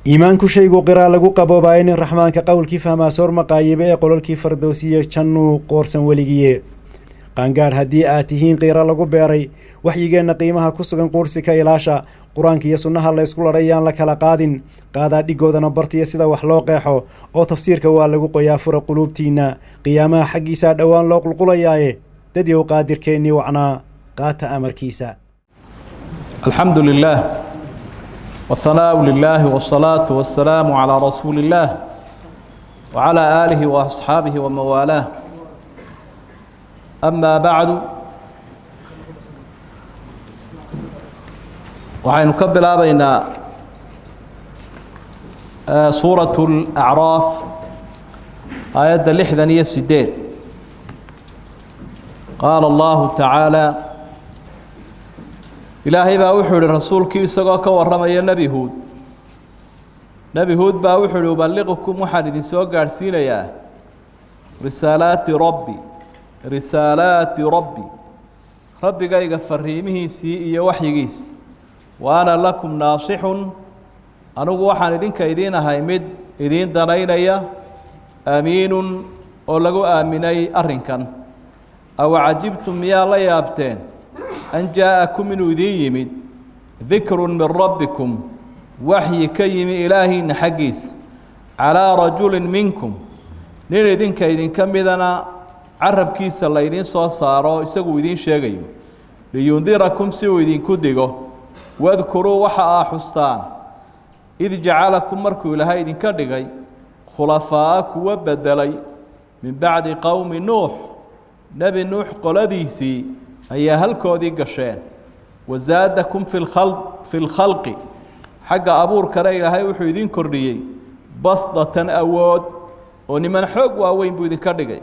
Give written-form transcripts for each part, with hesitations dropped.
إيمانك شيء قرا لغو قبو باين الرحمن كقول كيف ما سور مقايبه يقول كيف فردوسيه جنو قورسن وليغيه قانغار هدي آتيهين قيرا لغو بيري وحييgeena qiimaha ku sugan qoorsiga ilaasha quraanka iyo sunnaha la isku larayaan la kala qaadin qaada dhigoodana bartiya sida wax loo qeexo oo tafsiirka waa lagu qoyaa fura qulubtiina qiyaamaha xaqiisa dhawaan loo qulqulayaaye dadii uu qaadirkeeni wacnaa qaata amarkiisa alxamdulillaah والثناء لله والصلاة والسلام على رسول الله وعلى آله وأصحابه وموالاه أما بعد وحنكبل بين سورة الأعراف آيات اللحظة السديد قال الله تعالى إلهي باوحوا للرسول كي سقاك ورمي النبي هود نبي هود باوحوا يبلغكم وحد سوى قارسين يا رسالات ربي قاي فريمه سي وحي جيس وأنا لكم ناصح أنا وحن إذن كيدين هايمد إذن دنين يا أمين ولقوا آمني أرنكن أو عجبتم يا الله يابتين أن جاءكم من ذي ذكر من ربكم وحي كيم إلهي نحجيس على رجل منكم نريدين كيدين كم إذا عرب كيس الله يدين صاروا يسقوا يدين شيء لينذركم سوى يدين كدجو واذكروا وحا حستان إذ جعلكم مركو إلهي يدين كدجي خلفاء وبدلي من بعد قوم نوح نبي نوح قلديسي أي هلكودي قشين وزادكم في الخلق حق أبور كري هاي وحيدين كرديي بسطة أود ونمن حق وين بيدين كرديي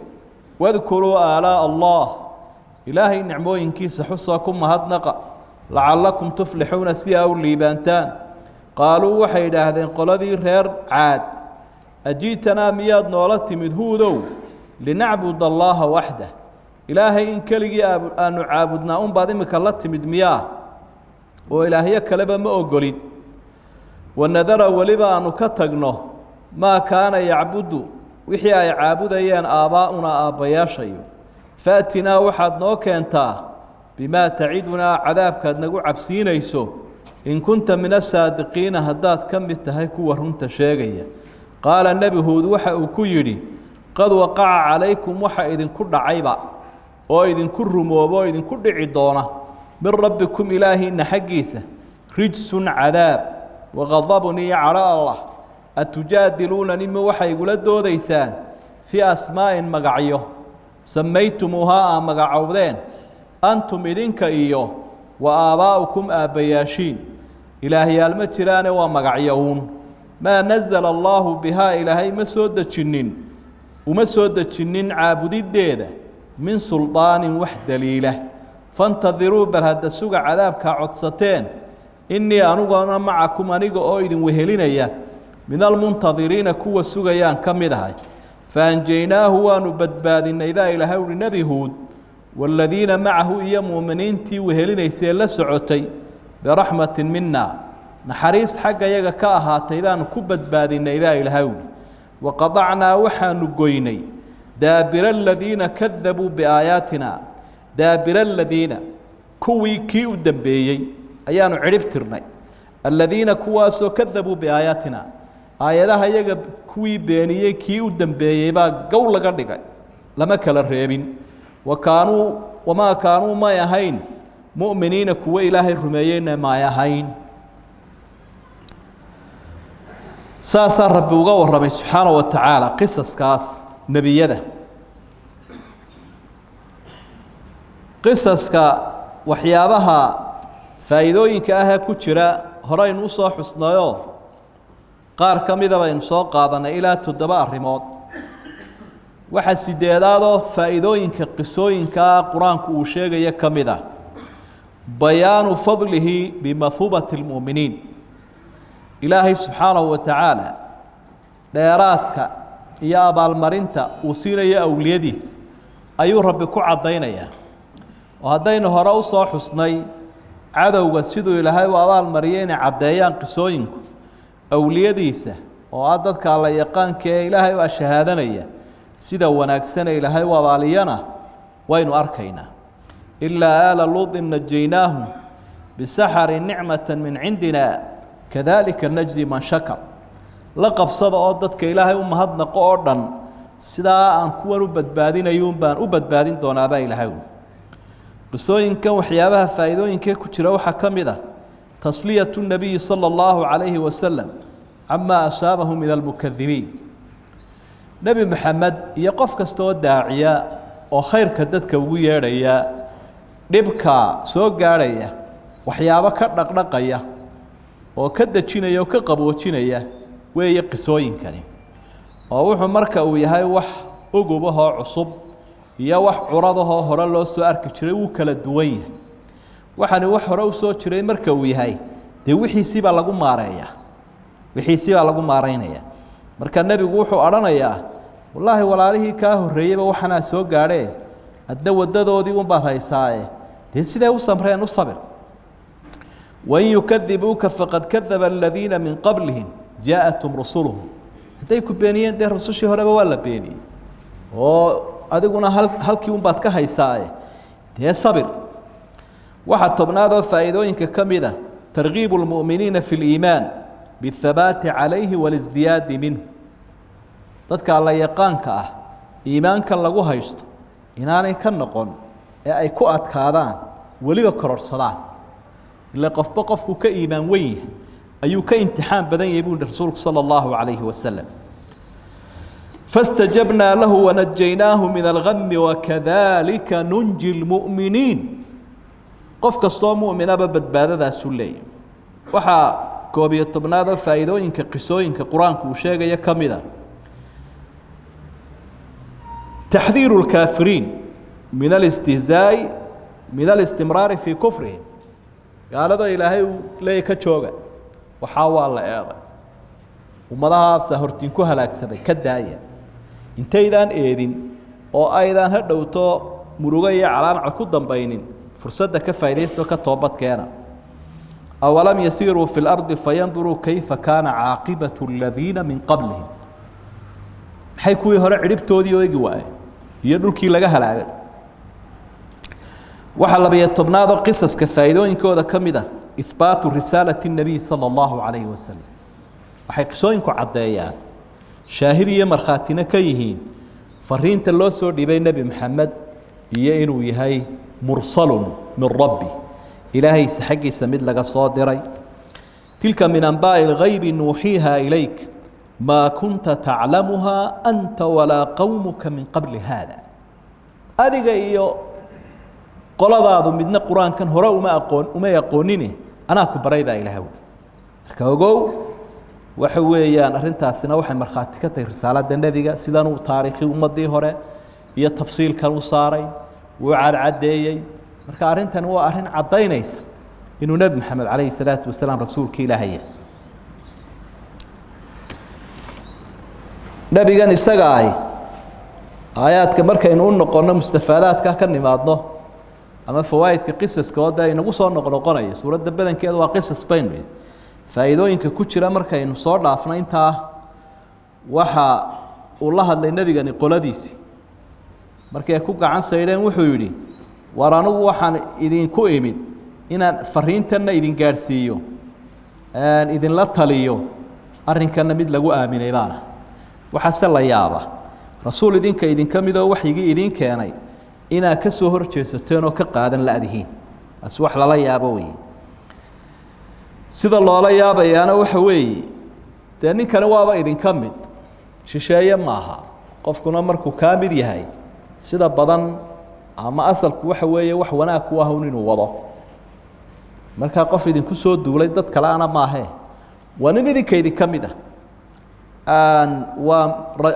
واذكروا آلاء الله إلهي نعموين كيس حصاكم مهدنقا لعلكم تفلحون سياو الليبانتان قالوا وحيد هذين قلدي غير عاد أجيتنا مياد نولت مدهودو لنعبد الله وحده إلهي إن كلي أن عابدنا بعد ما كلت مدمياه وإلهي كلبا ما أقولين والنذر ولبا أن كتجنه ما كان يعبد وحيا يعبد أيان آباؤنا آبياشيو فاتنا وحد نوكنتا بما تعيدنا عذاب كاد نقول عبسين يسو إن كنت من الصادقين هدات كم التهيكو ورنت شاقية قال النبي هود وحا أكيري قد وقع عليكم وحا إذن كل عيبا oo idinku rumoobo idinku dhici doona min rabbikum ilaahi naxagiisa rijsun cadaab wa ghadabuni ala allah atujadilunani ma waxay gula doodaysaan fi asmaa'in magacyo samaytumuha magacowdeen antum idinka iyo wa aabaa'ukum aabayaashin ilaahi alma jiraan waa magacyoon ma nazzala allah biha ilaahi ma soo dajinin caabudideeda من سلطان وحد دليله فانتظروا بل هذا السوق عذاب كعدستين إني أنا معكم أنيق أيد وهلينيا من المنتظرين كوا السوقيان كم يدهاي فأنجيناه ونبدباد إذا إلى هول نبي هود والذين معه إيا مؤمنين تي وهليني سيلا سعوتي برحمة منا نحريس حق يجا كاها تيبان كبدباد إذا إلى هول وقطعنا وحن قويني دابر الذين كذبوا بآياتنا دابر الذين كوي كيو دنبيي أيانو عربترني الذين كواسو كذبوا بآياتنا آياتها يجب كوي بيني كيو دنبيي با قول لقردك لما كلا الريبين وما كانوا ما يهين مؤمنين كوي إلهي الرميين ما يهين ساسا ربي وقور ربي سبحانه وتعالى قصص كاس نبيده قصصك وحيابها فايدooyinka ah ku jira horay inuu soo xusnayo qaar kamida baan soo qaadanay ilaa 7 arimood waxa sideedaado faa'iidooyinka qisooyinka quraanku uu sheegay kamida bayaanu fadlihi bimathubati almu'minin ilaahi subhanahu wa ta'ala dheeraadka iyo abaalmarinta uu siinaya awliyadiis ayuu rabbi ku cadeynaya oo hadayna hore u soo xusnay cadawga sidoo ilaahay u abaalmariyeen cadeeyaan qisooyinku awliyadiisa oo dadka alla yaqaanka ee ilaahay waa shahaadanaya sida wanaagsan ilaahay waa waaliyana waynu arkaynaa illa ala luudin najaynaahum bisaxari nicmatan min cindina kadalika najzi man shakar la qabsada oo dadka ilaahay u mahadnaqo oo dhan sidaa aan kuwan u badbaadinayuun baan u badbaadin doonaaba ilaahay qisooyinkan waxyaabaha faa'iidooyinka ku jira waxa ka mid ah tasliyatu nabiy sallallahu alayhi wa sallam amma asaabahu min almukaththibiin nabi maxamed iyo qof kasta oo daaciya oo khayrka dadka ugu yeedhaya dhibka soo gaaraya waxyaabo ka dhaqdhaqaya oo ka dajinaya oo ka qaboojinaya weeye qisooyinkani oo wuxuu marka uu yahay wax ugubahoo cusub iyo wax curadahoo hore loo soo arki jiray wuu kala duwan yahay waxani wax hore u soo jiray marka uu yahay dee wixiisiibaa lagu maareeyaa wixiisiibaa lagu maaraynaya marka nebigu wuxuu odhanayaa wallaahi walaalihii kaa horreeyeyba waxanaa soo gaadhee adna waddadoodii unbaad haysaaye dee siday u samreen u sabir wain yukadibuuka faqad kadaba aladiina min qablihim jaaءathum rusuluhum hadday ku beeniyeen dee rusushii horeba waa la beeniyey oo adiguna halkii unbaad ka haysaaye dee sabir waxaa tobnaadoo faa'iidooyinka ka mid a targiibu lmu'miniina fi liimaan biاthabaati calayhi walisdiyaadi minhu dadka alla yaqaanka ah iimaanka lagu haysto inaanay ka noqon ee ay ku adkaadaan weliba kororsadaan ila qofba qofku ka iimaan weyn yahay ayuu ka imtixaan badan yahay buu rasuulku sala allahu calayhi wasalam fastajabnaa lahu wanajaynaahu min algami wakadalika nunji lmu'miniin qof kastoo mu'minaba badbaadadaasu leeyahy waxaa koob iyo tobnaadoo faa'iidooyinka qisooyinka qur-aanku uu sheegaya ka mid a taxdiiru lkaafiriin min alistihzaa'i min alistimraari fii kufrihim gaalada ilaahay uu leeyahy ka jooga waxaa waa la eeday ummadahaasa hortiin ku halaagsamay ka daaya intaydaan eedin oo aydaan ha dhowto murugo iyo calaancal ku dambaynin fursadda ka faa'iidaysto ka toobadkeena awalam yasiiruu fi lardi fayanduruu kayfa kaana caaqibatu aladiina min qablihim maxay kuwii hore cidhibtoodii eegi waaye iyo dhulkii laga halaagay waxaa labiyo tobnaadoo qisaska faa'iidooyinkooda ka mid ah ihbaatu risaalati الnabiy salى اllahu calayhi wasalam waxay qisooyinku caddeeyaan shaahid iyo markhaatina ka yihiin fariinta loo soo dhibay nebi maxamed iyo inuu yahay mursalun min rabbi ilaahaysa xaggiisa mid laga soo diray tilka min anbaa'i اlgaybi nuuxiiha ilayk maa kunta taclamuha anta walaa qowmuka min qabli haada adiga iyo qoladaadu midna qur-aankan hore umay aqoonine anaa ku baray baa ilaah marka ogow waxa weeyaan arrintaasina waxay markhaati ka tahay risaaladda nebiga sidanuu taariikhi ummadii hore iyo tafsiilkan u saaray wuu cadcadeeyey marka arrintani waa arrin caddaynaysa inuu nebi maxamed calayhi salaatu wasalaam rasuulka ilaahaya nebigan isaga ahi aayaadka markaynu u noqonno mustafaadaadka ka nimaadno ama fawaa'idka qisaska oo dee inagu soo noqnoqonaya suuradda badankeeda waa qisas baynu faa'iidooyinka ku jira markaynu soo dhaafno intaa waxa uu la hadlay nebigani qoladiisii markay ku gacan saydheen wuxuu yidhi war anugu waxaan idinku imid inaan fariintanna idin gaadhsiiyo idinla taliyo arrinkanna mid lagu aaminay baana waxaase la yaaba rasuul idinka midoo waxyigii idin keenay inaad ka soo hor jeesateen oo ka qaadan la'dihiin taasi wax lala yaabo weeye sida loola yaabayaana waxa weeye dee ninkani waaba idinka mid shisheeye maaha qofkuna markuu kaa mid yahay sida badan ama asalku waxa weeye wax wanaag ku ah inuu wado markaa qof idinku soo duulay dad kale ana maahee waa nin idinka idinka mid ah waa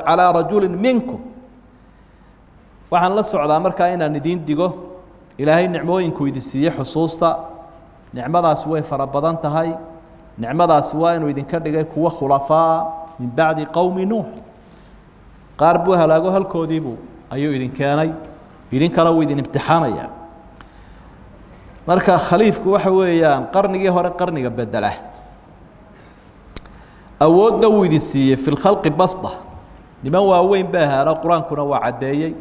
calaa rajulin minkum waxaan la socdaa markaa inaan idiin digo ilaahay nicmooyinku idin siiye xusuusta nicmadaasi way fara badan tahay nicmadaasi waa inuu idinka dhigay kuwa khulafaa min bacdi qowmi nuux qaar buu halaago halkoodiibuu ayuu idin keenay idinkana wuu idin imtixaanaya marka khaliifku waxa weeyaan qarnigii hore qarniga bedela awoodna wuu idin siiyey fi lkhalqi basda niman waaweyn baa ahaana qur-aankuna waa caddeeyey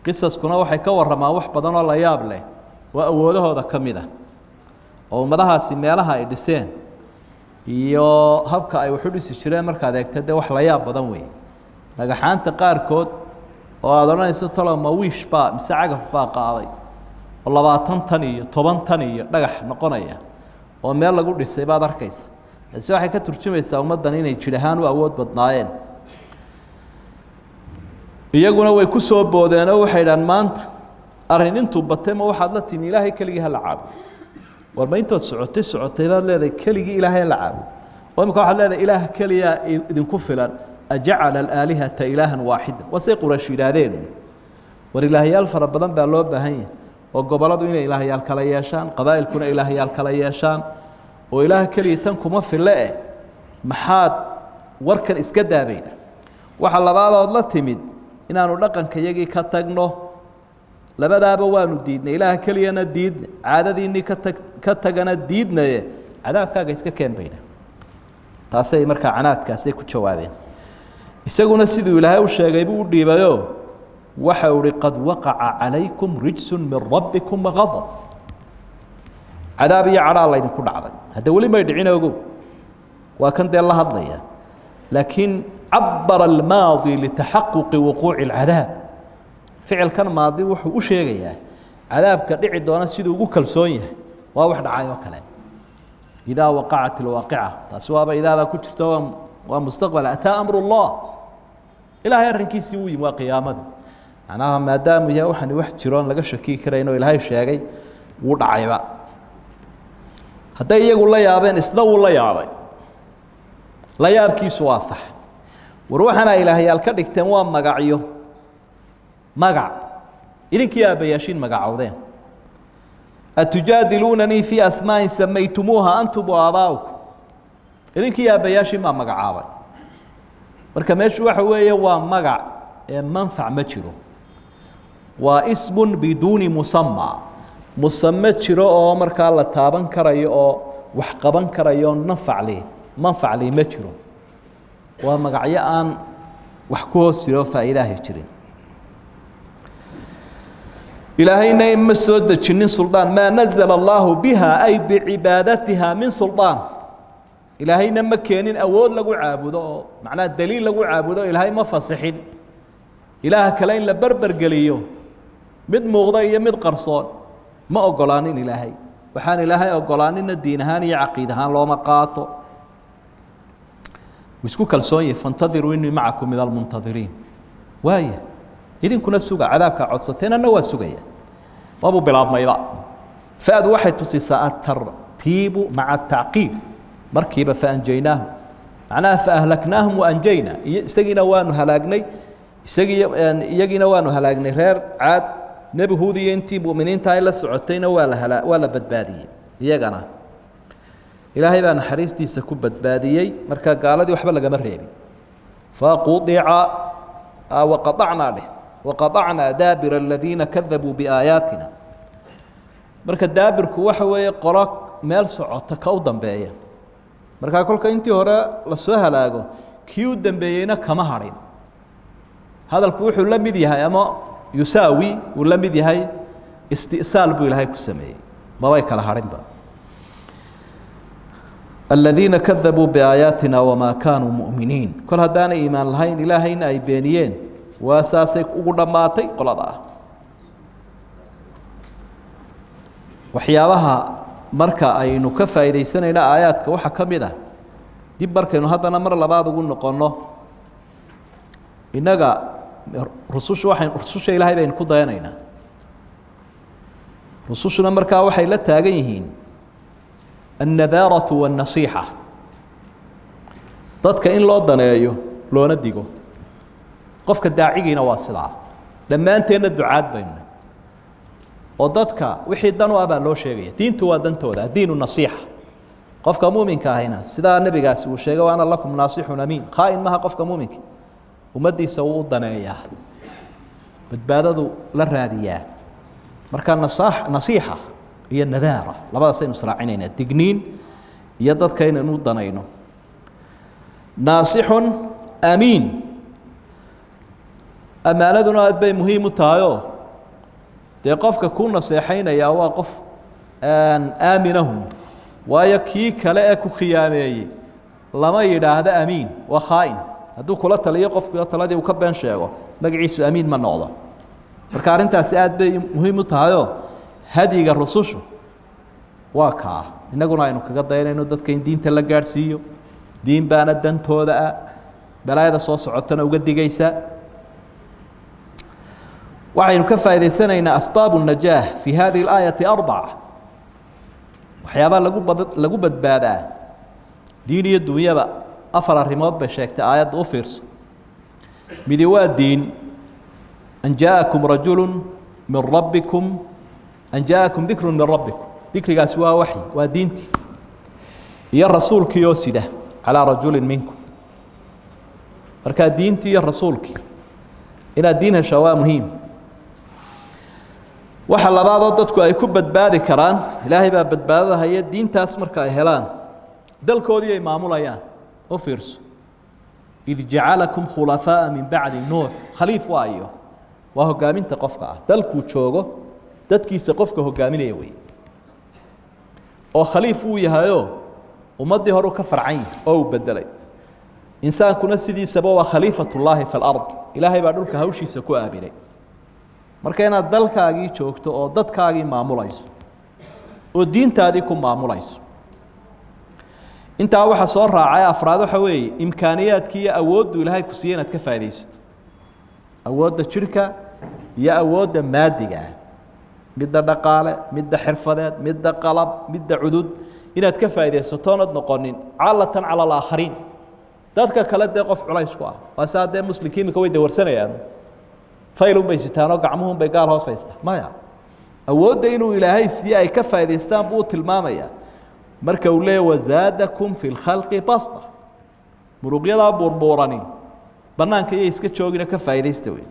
qisaskuna waxay ka warramaan wax badan oo la yaab leh oo awoodahooda ka mid ah oo ummadahaasi meelaha ay dhiseen iyo habka ay wax u dhisi jireen markaad eegta dee wax la yaab badan weeye dhagaxaanta qaarkood oo aad odhanayso talo ma wiish baa mise cagaf baa qaaday oo 20 tan iyo 10 tan iyo dhagax noqonaya oo meel lagu dhisay baad arkaysa taasi waxay ka turjumaysaa ummaddan inay jir ahaan u awood badnaayeen iyaguna way ku soo boodeen oo waxay dhahan maanta arrin intuu batay ma waxaad la timi ilaahay keligii ha la caabudo war ma intood socotay baad leedahay keligii ilaahay ha la caabudo oo imika waxaad leedahay ilaah keliya idinku filan ajacala alaalihata ilaahan waaxida wasay quraysh yidhaahdeen war ilaahyaal fara badan baa loo baahan yahay oo gobolladu inay ilaahyaal kala yeeshaan qabaa'ilkuna ilaahyaal kala yeeshaan oo ilaah keliya tan kuma fille maxaad warkan iska daabayna waxa labaadood la timid inaanu dhaqankayagii ka tagno labadaaba waanu diidnay ilaah keliyana diidnay caadadiinnii ka tagana diidnaye cadaabkaaga iska keen bayna taasay markaa canaadkaasay ku jawaabeen isaguna siduu ilaahay u sheegay buu u dhiibayo waxa uu qad waqaca calaykum rijsun min rabbikum ghadab cadaab iyo cadhaa laydinku dhacday hadda weli may dhicin ogow waa kan dee la hadlaya laakiin cabara almaadi litaxaquqi wuquuci alcadaab ficilkan maadi wuxuu u sheegayaa cadaabka dhici doona siduu ugu kalsoon yahay waa wax dhacay oo kale idaa waqacat alwaaqica taasi waaba idaabaa ku jirta waa mustaqbal ataa amru llah ilaahay arrinkiisii uu yimi waa qiyaamadii macnaha maadaamuu yahay waxani wax jiroon laga shakii karayn oo ilaahay sheegay wuu dhacayba hadday iyagu la yaabeen isna wuu la yaabay la yaabkiisu waa sax war waxaana ilaahyaal ka dhigteen waa magacyo magac idinkii aabbayaashiin magacowdeen atujaadiluunanii fii asmaa'in samaytumuuha antum waabaa'ukum idinkii aabbayaashiin baa magacaabay marka meeshu waxa weeye waa magac ee manfac ma jiro waa ismun biduuni musamma musame jiro oo markaa la taaban karayo oo wax qaban karayo manfac leh ma jiro waa magacyo aan wax ku hoos jiro faa'iidaha jirin ilaahayna ma soo dejinin suldaan ma nazala allahu biha ay bicibaadatiha min suldaan ilaahayna ma keenin awood lagu caabudo oo macnaha daliil lagu caabudo ilaahay ma fasixin ilaaha kale in la barbargeliyo mid muuqda iyo mid qarsoon ma ogolaanin ilaahay waxaan ilaahay ogolaanina diin ahaan iyo caqiid ahaan looma qaato isku kalsoon yahay fantadiruu inni macakum min almuntadiriin waaya idinkuna suga cadaabka codsateena waa sugaya waabuu bilaabmayba faadu waxay tusisaa atartiibu maca atacqiib markiiba faanjaynaahu macnaha faahlaknaahum waanjayna isagiina waanu halaagnay iyagiina waanu halaagnay reer caad nebi huud iyo intii mu'miniinta ay la socotayna waa la badbaadiyey iyagana ilaahay baa naxariistiisa ku badbaadiyey marka gaaladii waxba lagama reebin faqudica waqaطacnaa dheh waqaطacnaa daabira aladiina kadabuu biaayaatina marka daabirku waxa weeye qolo meel socota ka u dambeeya markaa kolka intii hore lasoo halaago kii u dambeeyeyna kama hadhin hadalku wuxuu la mid yahay ama yusaawi uu la mid yahay isti'saal buu ilaahay ku sameeyey mabay kala hadhinba aladiina kadabuu biaayaatina wamaa kaanuu mu'miniin kol haddaanay iimaan lahayn ilaahayna ay beeniyeen waa saasay ugu dhammaatay qolada ah waxyaabaha marka aynu ka faa'iidaysanayno aayaadka waxaa ka mid ah dib markaynu haddana mar labaad ugu noqonno innaga rususha ilaahay baynu ku dayanaynaa rusushuna markaa waxay la taagan yihiin annadaaratu waannasiixa dadka in loo daneeyo loona digo qofka daacigiina waa sidaa dhammaanteenna ducaad baynu oo dadka wixii dan u ah baa loo sheegaya diintu waa dantooda addiinu nasiixa qofka muuminka ahina sidaa nebigaasi uu sheegay wa ana lakum naasixun amiin khaa'in maha qofka muuminka ummaddiisa wuu u daneeyaa badbaadadu la raadiyaa marka nasiixa iyo nadaara labadaasaynu israacinaynaa digniin iyo dadka inaynu u danayno ناصح أمين أمانتنا أدبي مهم تايو dee qofka ku naseexaynaya waa qof aan aaminahum waayo kii kale ee ku khiyaameeyey lama yidhaahdo amiin waa khaa'in hadduu kula taliyo qofka taladii uu ka been sheego magaciisu amiin ma noqdo marka arrintaasi aad bay muhiim u tahayoo hadiga rusushu waa kaa innaguna aynu kaga dayanayno dadka in diinta la gaadhsiiyo diin baana dantooda ah balaayada soo socotana uga digaysa waxaynu ka faa'iideysanaynaa asbaabu najaah fi hadihi alaayati arbaca waxyaabaa lagu badbaadaa diin iyo dunyaba afar arrimood bay sheegtay aayadda u fiirso midi waa diin an jaa'akum rajulun min rabbikum an jaa'akum dikrun min rabbikum dikrigaasi waa waxyi waa diintii iyo rasuulkii oo sida calaa rajulin minkum markaa diintii iyo rasuulkii inaad diin heshaa waa muhiim waxa labaadoo dadku ay ku badbaadi karaan ilaahay baa badbaadada haya diintaas marka ay helaan dalkoodii ay maamulayaan u fiirso id jacalakum khulafaa'a min bacdi nuux khaliif waa iyo waa hogaaminta qofka ah dalkuu joogo dadkiisa qofka hogaaminaya wey oo khaliif uu yahayoo ummaddii hore u ka farcan yahay oo uu bedelay insaankuna sidiisaba waa khaliifatullaahi fi lard ilaahay baa dhulka hawshiisa ku aaminay marka inaad dalkaagii joogto oo dadkaagii maamulayso oo diintaadii ku maamulayso intaa waxa soo raacay afraad waxa weeye imkaaniyaadkii iyo awooddu ilaahay ku siiyey inaad ka faa'iidaysato awoodda jidhka iyo awoodda maadiga ah midda dhaqaale midda xirfadeed midda qalab midda cudud inaad ka faa'iidaysato oonad noqonin caalatan cala alaakhariin dadka kale dee qof culays ku ah waa saa dee muslimkii imika way dawarsanayaan faylun bay sitaanoo gacmuhun bay gaal hoos haystaa maya awoodda inuu ilaahay siiye ay ka faa'idaystaan buu tilmaamayaa marka uu leeyahy wazaadakum fi lkhalqi basta muruqyadaa buurbuurani bannaanka iyo iska joogina ka faa'iidaysta wey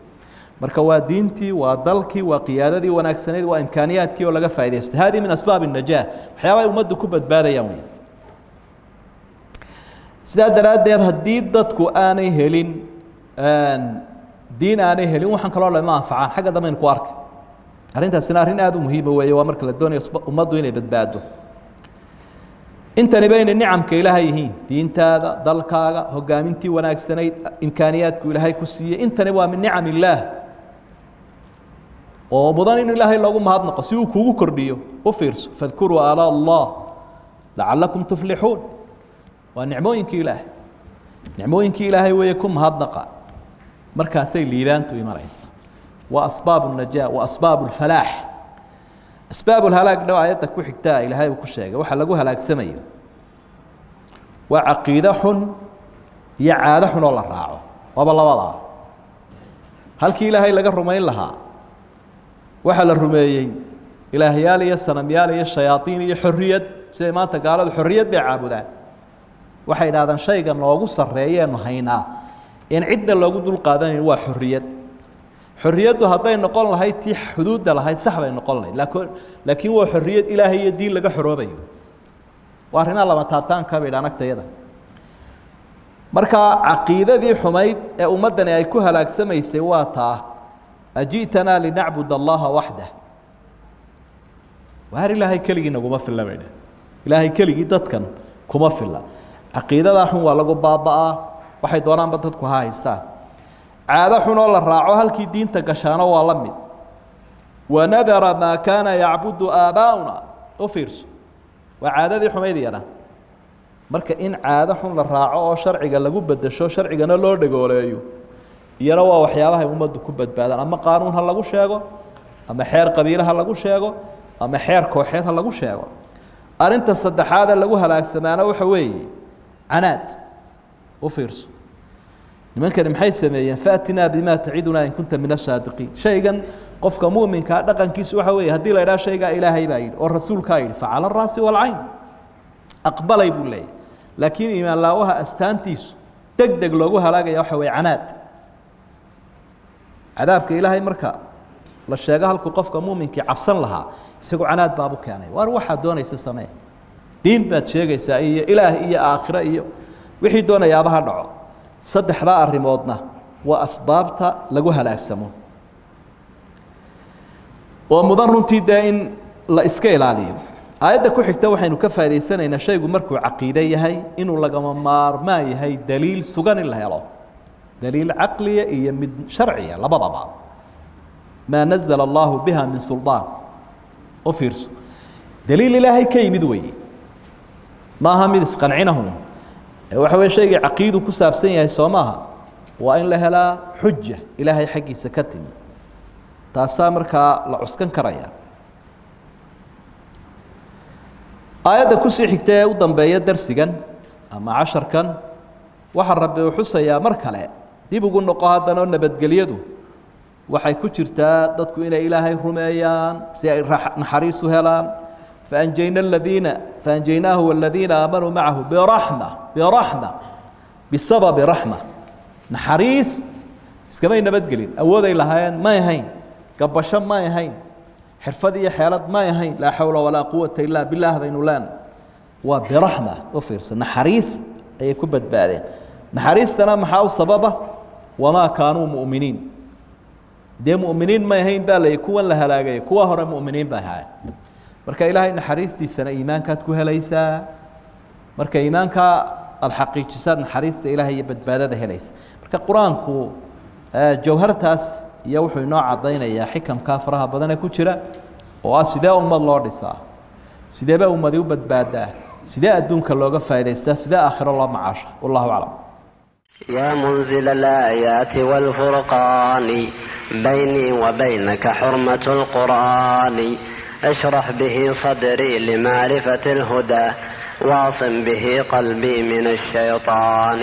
marka waa diintii waa dalkii waa qiyaadadii wanaagsanayd waa imkaaniyaadkii oo laga faa'iidaysta hadi min asbaab الnajaah waxyaaba ay ummaddu ku badbaadayaan wey sidaa daraaddeed haddii dadku aanay helin diin aanay helin waxaan kaloo lama anfacaan xagga dambe aynu ku arkay arrintaasina arrin aad u muhiima weeye waa marka la doonayo ummaddu inay badbaado intani bayna nicamka ilaahay yihiin diintaada dalkaaga hogaamintii wanaagsanayd imkaaniyaadku ilaahay ku siiyey intani waa min nicam illaah oo mudan in ilaahay loogu mahadnaqo si uu kuugu kordhiyo u fiirso fadkuruu aalaa allah lacalakum tuflixuun waa nicmooyinkii ilaahay nicmooyinkii ilaahay weeye ku mahadnaqa markaasay liibaantu imanaysa waa asbaabu najaa wa asbaabu lfalaax asbaabu lhalaagna aayadda ku xigtaa ilaahay uu ku sheegay waxa lagu halaagsamayo waa caqiide xun iyo caado xun oo la raaco waaba labadaa halkii ilaahay laga rumayn lahaa waxaa la rumeeyey ilaahyaal iyo sanamyaal iyo shayaaiin iyo xorriyad siday maanta gaaladu xorriyad bay caabudaan waxay idhahdaan shayga noogu sarreeyeenu haynaa in cidda loogu dul qaadanayn waa xorriyad xorriyaddu hadday noqon lahayd tii xuduudda lahayd sax bay noqon lahayd laakiin waa xorriyad ilaahay iyo diin laga xoroobayo waa arrimaha lama taabtaanka bay dhaan agtayada marka caqiidadii xumayd ee ummaddani ay ku halaagsamaysay waa taa aji'tanaa linacbud allaha waxdah waar ilaahay keligii naguma filla bay dhah ilaahay keligii dadkan kuma filla caqiidadaa xun waa lagu baaba'aa waxay doonaanba dadku ha haystaan caado xun oo la raaco halkii diinta gashaano waa la mid wanadara maa kaana yacbudu aabaa'una u fiirso waa caadadii xumayd iyana marka in caado xun la raaco oo sharciga lagu bedesho sharcigana loo dhagooleeyo iyana waa waxyaabahay ummaddu ku badbaadaan ama qaanuun ha lagu sheego ama xeer qabiile ha lagu sheego ama xeer kooxeed ha lagu sheego arrinta saddexaad ee lagu halaagsamaana waxa weeye canaad u fiirso nimankani maxay sameeyeen faatinaa bimaa tacidunaa in kunta min asaadiqiin shaygan qofka mu'minkaa dhaqankiisu waxa weeye haddii la idhaha shaygaa ilaahay baa yidhi oo rasuulkaa yidhi facala araasi walcayn aqbalay buu leeyahy laakiin iimaan laawaha astaantiisu deg deg loogu halaagaya waxa weeye canaad cadaabka ilaahay marka la sheego halkuu qofka muuminkii cabsan lahaa isagoo canaad baabu keenay waar waxaad doonaysa samee diin baad sheegaysaa iyo ilaah iyo aakhiro iyo wixii doonayaaba ha dhaco saddexdaa arrimoodna waa asbaabta lagu halaagsamo oo mudan runtii dee in la iska ilaaliyo aayadda ku xigta waxaynu ka faa'iidaysanaynaa shaygu markuu caqiide yahay inuu lagama maarmaan yahay daliil sugan in la helo daliil caqliya iyo mid sharciya labadaba maa nazala allahu biha min suldaan oo fiirso daliil ilaahay ka yimid weeye maaha mid isqancinahum waxa weeye shayga caqiidu ku saabsan yahay soo maaha waa in la helaa xuja ilaahay xaggiisa ka timi taasaa markaa la cuskan karaya aayadda kusii xigta ee u dambeeya darsigan ama casharkan waxaa rabbi uu xusayaa mar kale dib ugu noqo haddana nabadgelyadu waxay ku jirtaa dadku inay ilaahay rumeeyaan si ay naxariis u helaan faanjaynaahu waladiina aamanuu macahu biraxma bisababi raxma naxariis iskamay nabadgelin awooday lahaayeen may ahayn gabasho may ahayn xirfad iyo xeelad may ahayn laa xawla walaa quwata ilaa billaah baynu leen waa biraxma u fiirso naxariis ayay ku badbaadeen naxariistana maxaa u sababa wamaa kaanuu mu'miniin dee mu'miniin may ahayn baa layidhi kuwan la halaagaya kuwa hore mu'miniin bay ahaayeen marka ilaahay naxariistiisana iimaankaad ku helaysaa marka iimaanka aada xaqiijisaad naxariista ilaahay iyo badbaadada helaysa marka qur-aanku jawhartaas iyo wuxuu inoo caddaynayaa xikamkaa faraha badan ee ku jira oo ah sidee ummad loo dhisaa sideeba ummadi u badbaadaa sidee adduunka looga faa'idaystaa sidee aakhiro loo macaasha wallahu aclam يا منزل الآيات والفرقان بيني وبينك حرمة القرآن اشرح به صدري لمعرفة الهدى واعصم به قلبي من الشيطان